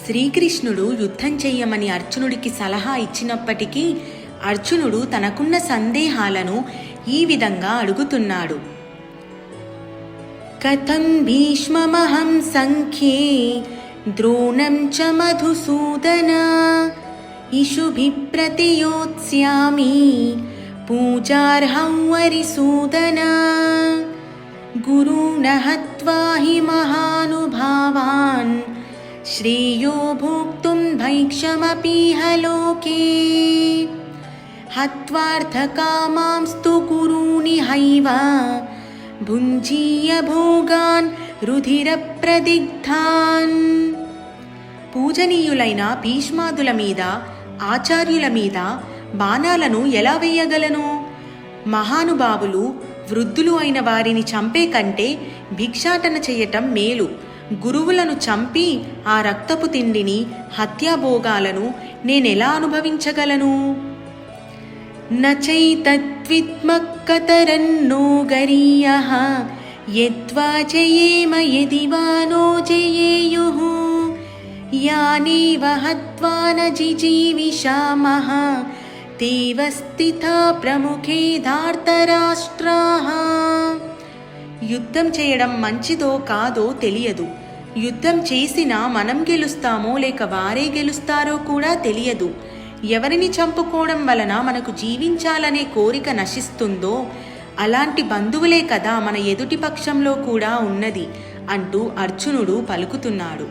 శ్రీకృష్ణుడు యుద్ధం చెయ్యమని అర్జునుడికి సలహా ఇచ్చినప్పటికీ అర్జునుడు తనకున్న సందేహాలను ఈ విధంగా అడుగుతున్నాడు. కథం భీష్మమహం సంఖ్యే ద్రోణం చ మధుసూదన ఇషుభి ప్రతియోత్స్యామి పూజార్హం వరిసూదన గురూణ హత్వా హి మహానుభావాన్ శ్రేయో భోక్తుం భైక్షమపీహ లోకే హత్వార్థకామాంస్తు గురూణి హైవ భుంజీయ భోగాన్ రుధిర ప్రదిగ్ధాన్. పూజనీయులైన భీష్మాదుల మీద, ఆచార్యుల మీద బాణాలను ఎలా వేయగలను? మహానుభావులు, వృద్ధులు అయిన వారిని చంపే కంటే భిక్షాటన చేయటం మేలు. గురువులను చంపి ఆ రక్తపు తిండిని, హత్యాభోగాలను నేనెలా అనుభవించగలను? నచైతద్విద్మక్కతరన్నో గరీయః యద్వా జయేమ యది వా నో జయేయుః యానేవ హత్వా న జిజీవిషామః తేవ స్థితా ప్రముఖే ధార్తరాష్ట్రాః. యుద్ధం చేయడం మంచిదో కాదో తెలియదు. యుద్ధం చేసినా మనం గెలుస్తామో లేక వారే గెలుస్తారో కూడా తెలియదు. ఎవరిని చంపుకోవడం వలన మనకు జీవించాలనే కోరిక నశిస్తుందో అలాంటి బంధువులే కదా మన ఎదుటి పక్షంలో కూడా ఉన్నది అంటూ అర్జునుడు పలుకుతున్నాడు.